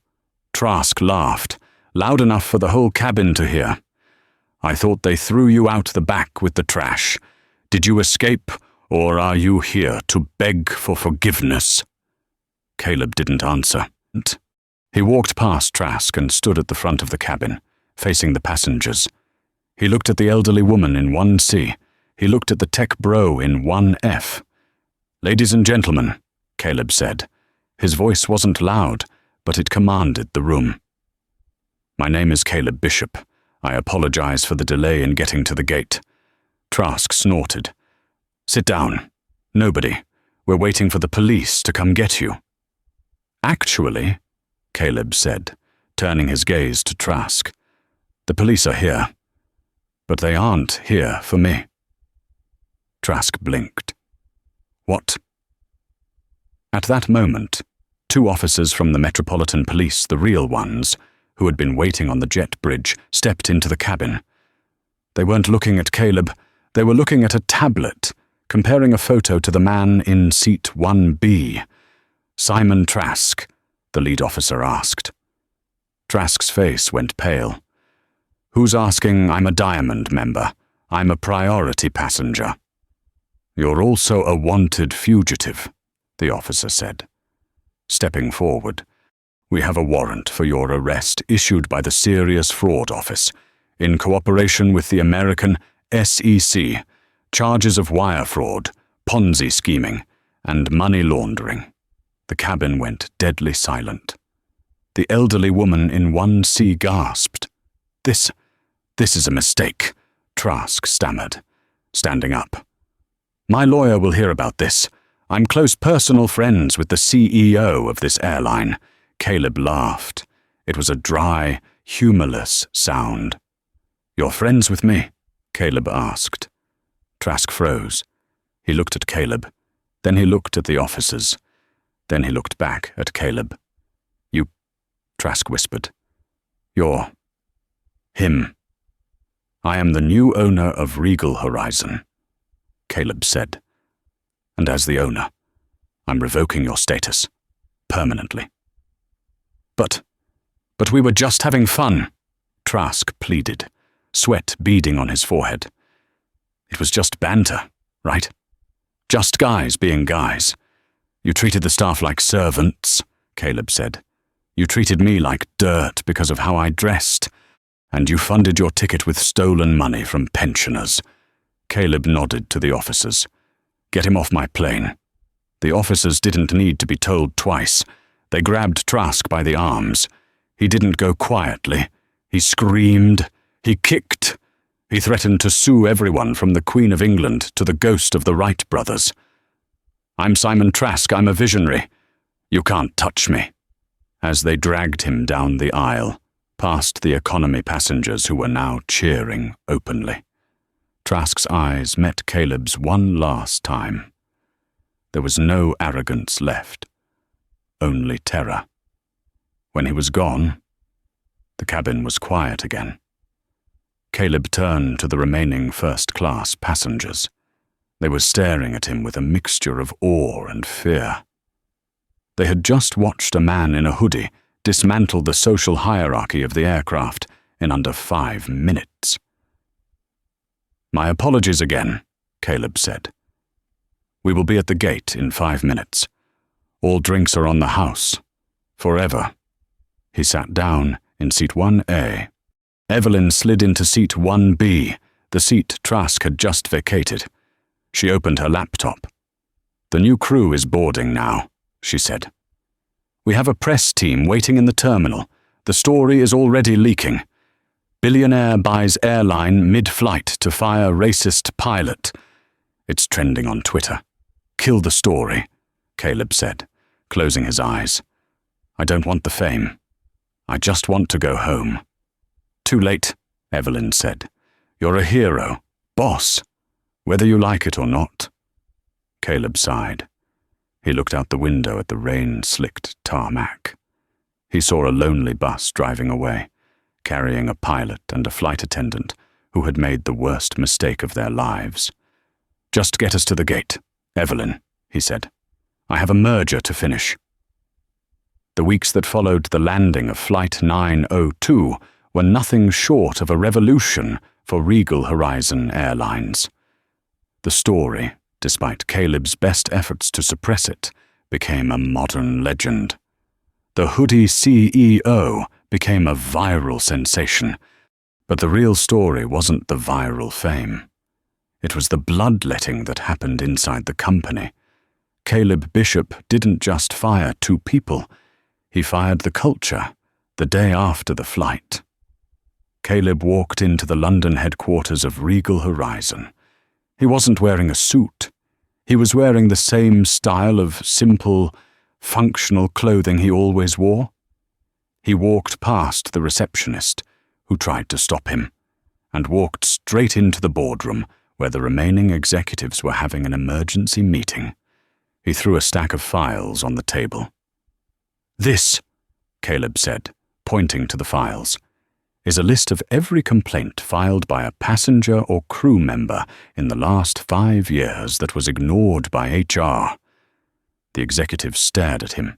Speaker 1: Trask laughed, loud enough for the whole cabin to hear. "I thought they threw you out the back with the trash. Did you escape, or are you here to beg for forgiveness?" Caleb didn't answer. He walked past Trask and stood at the front of the cabin, facing the passengers. He looked at the elderly woman in 1C. He looked at the tech bro in 1F. "Ladies and gentlemen," Caleb said. His voice wasn't loud, but it commanded the room. "My name is Caleb Bishop. I apologize for the delay in getting to the gate." Trask snorted. "Sit down. Nobody. We're waiting for the police to come get you." "Actually," Caleb said, turning his gaze to Trask, "the police are here. But they aren't here for me." Trask blinked. "What?" At that moment, 2 officers from the Metropolitan Police, the real ones, who had been waiting on the jet bridge, stepped into the cabin. They weren't looking at Caleb. They were looking at a tablet, comparing a photo to the man in seat 1B. "Simon Trask?" the lead officer asked. Trask's face went pale. "Who's asking? I'm a Diamond member. I'm a priority passenger." "You're also a wanted fugitive," the officer said. Stepping forward, "We have a warrant for your arrest issued by the Serious Fraud Office, in cooperation with the American SEC, charges of wire fraud, Ponzi scheming, and money laundering." The cabin went deadly silent. The elderly woman in 1C gasped. This is a mistake," Trask stammered, standing up. "My lawyer will hear about this. I'm close personal friends with the CEO of this airline." Caleb laughed. It was a dry, humorless sound. "You're friends with me?" Caleb asked. Trask froze. He looked at Caleb. Then he looked at the officers. Then he looked back at Caleb. "You," Trask whispered. "You're him." "I am the new owner of Regal Horizon," Caleb said. "And as the owner, I'm revoking your status, permanently." But we were just having fun," Trask pleaded, sweat beading on his forehead. "It was just banter, right? Just guys being guys. You treated the staff like servants," Caleb said. "You treated me like dirt because of how I dressed. And you funded your ticket with stolen money from pensioners." Caleb nodded to the officers. "Get him off my plane." The officers didn't need to be told twice. They grabbed Trask by the arms. He didn't go quietly. He screamed. He kicked. He threatened to sue everyone from the Queen of England to the ghost of the Wright brothers. "I'm Simon Trask. I'm a visionary. You can't touch me." As they dragged him down the aisle, past the economy passengers who were now cheering openly, Trask's eyes met Caleb's one last time. There was no arrogance left, only terror. When he was gone, the cabin was quiet again. Caleb turned to the remaining first-class passengers. They were staring at him with a mixture of awe and fear. They had just watched a man in a hoodie dismantle the social hierarchy of the aircraft in under 5 minutes. "My apologies again," Caleb said. "We will be at the gate in 5 minutes. All drinks are on the house. Forever." He sat down in seat 1A. Evelyn slid into seat 1B, the seat Trask had just vacated. She opened her laptop. "The new crew is boarding now," she said. "We have a press team waiting in the terminal. The story is already leaking." Billionaire buys airline mid-flight to fire racist pilot. It's trending on Twitter. Kill the story, Caleb said, closing his eyes. I don't want the fame. I just want to go home. Too late, Evelyn said. You're a hero, boss, whether you like it or not. Caleb sighed. He looked out the window at the rain-slicked tarmac. He saw a lonely bus driving away, carrying a pilot and a flight attendant who had made the worst mistake of their lives. Just get us to the gate, Evelyn, he said. I have a merger to finish. The weeks that followed the landing of Flight 902 were nothing short of a revolution for Regal Horizon Airlines. The story, despite Caleb's best efforts to suppress it, became a modern legend. The hoodie CEO became a viral sensation, but the real story wasn't the viral fame. It was the bloodletting that happened inside the company. Caleb Bishop didn't just fire 2 people, he fired the culture the day after the flight. Caleb walked into the London headquarters of Regal Horizon. He wasn't wearing a suit. He was wearing the same style of simple, functional clothing he always wore. He walked past the receptionist, who tried to stop him, and walked straight into the boardroom where the remaining executives were having an emergency meeting. He threw a stack of files on the table. This, Caleb said, pointing to the files, is a list of every complaint filed by a passenger or crew member in the last 5 years that was ignored by HR. The executive stared at him.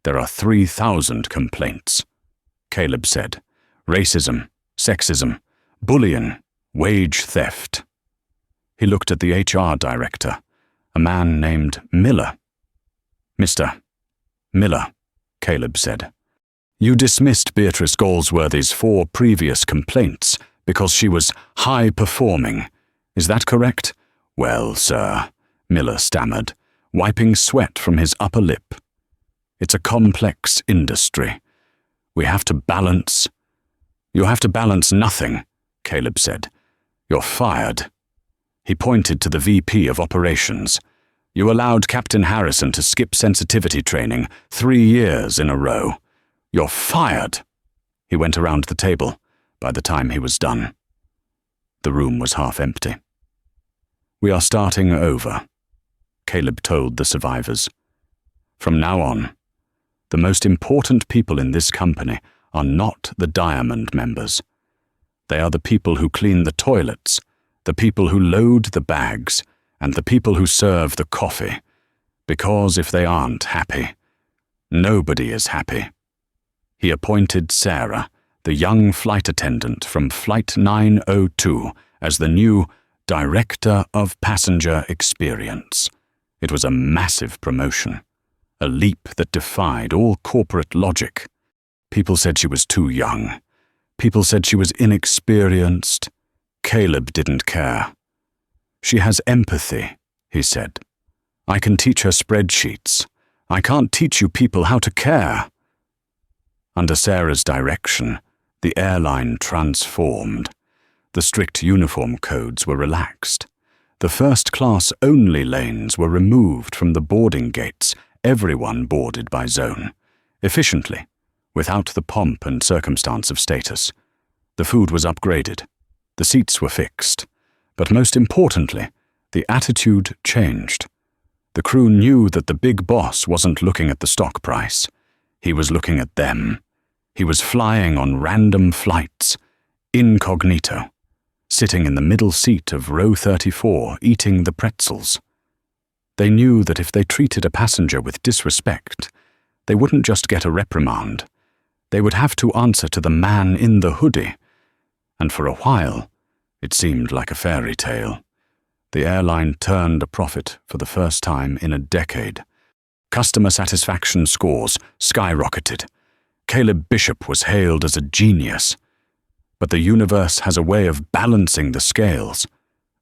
Speaker 1: There are 3,000 complaints, Caleb said. Racism, sexism, bullying, wage theft. He looked at the HR director, a man named Miller. Mr. Miller, Caleb said. You dismissed Beatrice Galsworthy's 4 previous complaints because she was high-performing. Is that correct? Well, sir, Miller stammered, wiping sweat from his upper lip. It's a complex industry. We have to balance. You have to balance nothing, Caleb said. You're fired. He pointed to the VP of Operations. You allowed Captain Harrison to skip sensitivity training 3 years in a row. You're fired. He went around the table by the time he was done. The room was half empty. We are starting over, Caleb told the survivors. From now on, the most important people in this company are not the Diamond members. They are the people who clean the toilets, the people who load the bags, and the people who serve the coffee. Because if they aren't happy, nobody is happy. He appointed Sarah, the young flight attendant from Flight 902, as the new Director of Passenger Experience. It was a massive promotion, a leap that defied all corporate logic. People said she was too young. People said she was inexperienced. Caleb didn't care. She has empathy, he said. I can teach her spreadsheets. I can't teach you people how to care. Under Sarah's direction, the airline transformed. The strict uniform codes were relaxed. The first-class only lanes were removed from the boarding gates. Everyone boarded by zone, efficiently, without the pomp and circumstance of status. The food was upgraded. The seats were fixed. But most importantly, the attitude changed. The crew knew that the big boss wasn't looking at the stock price. He was looking at them. He was flying on random flights, incognito, sitting in the middle seat of row 34 eating the pretzels. They knew that if they treated a passenger with disrespect, they wouldn't just get a reprimand. They would have to answer to the man in the hoodie. And for a while, it seemed like a fairy tale. The airline turned a profit for the first time in a decade. Customer satisfaction scores skyrocketed. Caleb Bishop was hailed as a genius. But the universe has a way of balancing the scales.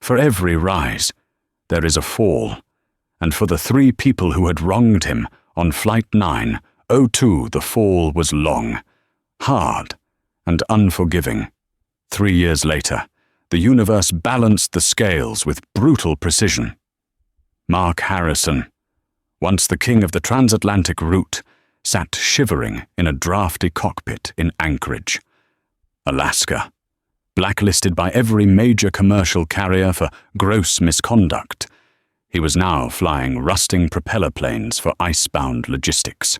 Speaker 1: For every rise, there is a fall. And for the 3 people who had wronged him on Flight 902, the fall was long, hard, and unforgiving. 3 years later, the universe balanced the scales with brutal precision. Mark Harrison, once the king of the transatlantic route, sat shivering in a drafty cockpit in Anchorage, Alaska, blacklisted by every major commercial carrier for gross misconduct. He was now flying rusting propeller planes for icebound logistics.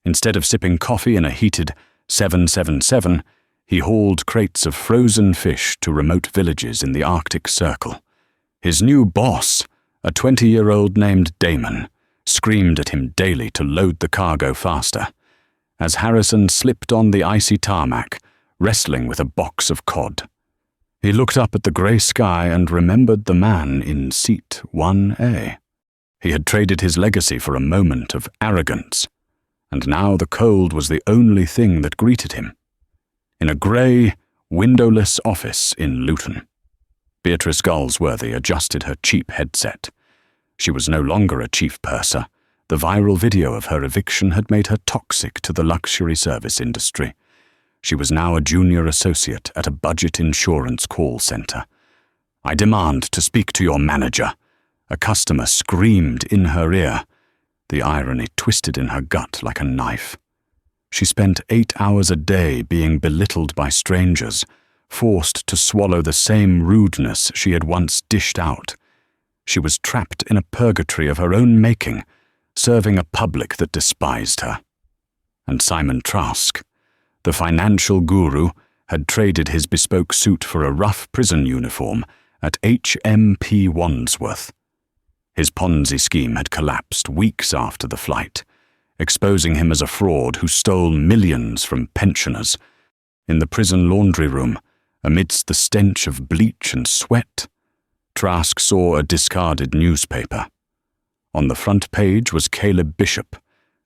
Speaker 1: Instead of sipping coffee in a heated 777, he hauled crates of frozen fish to remote villages in the Arctic Circle. His new boss, a 20-year-old named Damon, screamed at him daily to load the cargo faster, as Harrison slipped on the icy tarmac, wrestling with a box of cod. He looked up at the grey sky and remembered the man in seat 1A. He had traded his legacy for a moment of arrogance, and now the cold was the only thing that greeted him. In a grey, windowless office in Luton, Beatrice Galsworthy adjusted her cheap headset. She was no longer a chief purser. The viral video of her eviction had made her toxic to the luxury service industry. She was now a junior associate at a budget insurance call center. "I demand to speak to your manager," a customer screamed in her ear. The irony twisted in her gut like a knife. She spent 8 hours a day being belittled by strangers, forced to swallow the same rudeness she had once dished out. She was trapped in a purgatory of her own making, serving a public that despised her. And Simon Trask, the financial guru, had traded his bespoke suit for a rough prison uniform at HMP Wandsworth. His Ponzi scheme had collapsed weeks after the flight, exposing him as a fraud who stole millions from pensioners. In the prison laundry room, amidst the stench of bleach and sweat, Trask saw a discarded newspaper. On the front page was Caleb Bishop,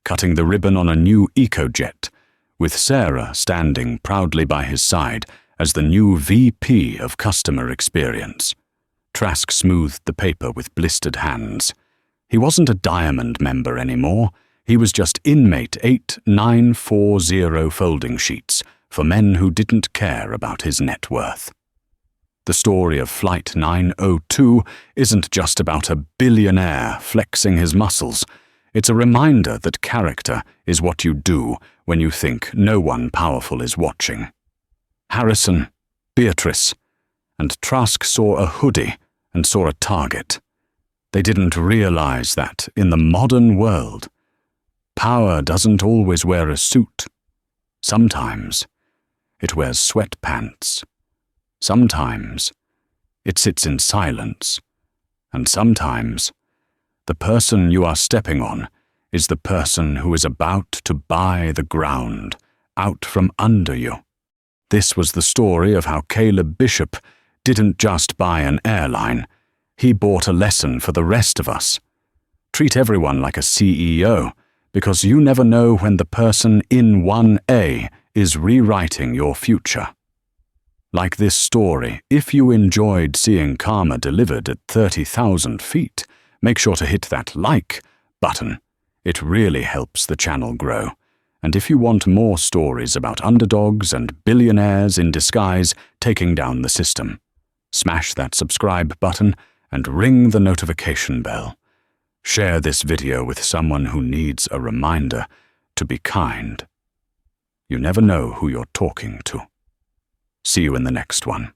Speaker 1: cutting the ribbon on a new EcoJet, with Sarah standing proudly by his side as the new VP of Customer Experience. Trask smoothed the paper with blistered hands. He wasn't a Diamond member anymore. He was just inmate 8940 folding sheets for men who didn't care about his net worth. The story of Flight 902 isn't just about a billionaire flexing his muscles. It's a reminder that character is what you do when you think no one powerful is watching. Harrison, Beatrice, and Trask saw a hoodie and saw a target. They didn't realize that, in the modern world, power doesn't always wear a suit. Sometimes it wears sweatpants. Sometimes it sits in silence. And sometimes the person you are stepping on is the person who is about to buy the ground out from under you. This was the story of how Caleb Bishop didn't just buy an airline. He bought a lesson for the rest of us. Treat everyone like a CEO, because you never know when the person in 1A is rewriting your future. Like this story, if you enjoyed seeing karma delivered at 30,000 feet, make sure to hit that like button. It really helps the channel grow. And if you want more stories about underdogs and billionaires in disguise taking down the system, smash that subscribe button and ring the notification bell. Share this video with someone who needs a reminder to be kind. You never know who you're talking to. See you in the next one.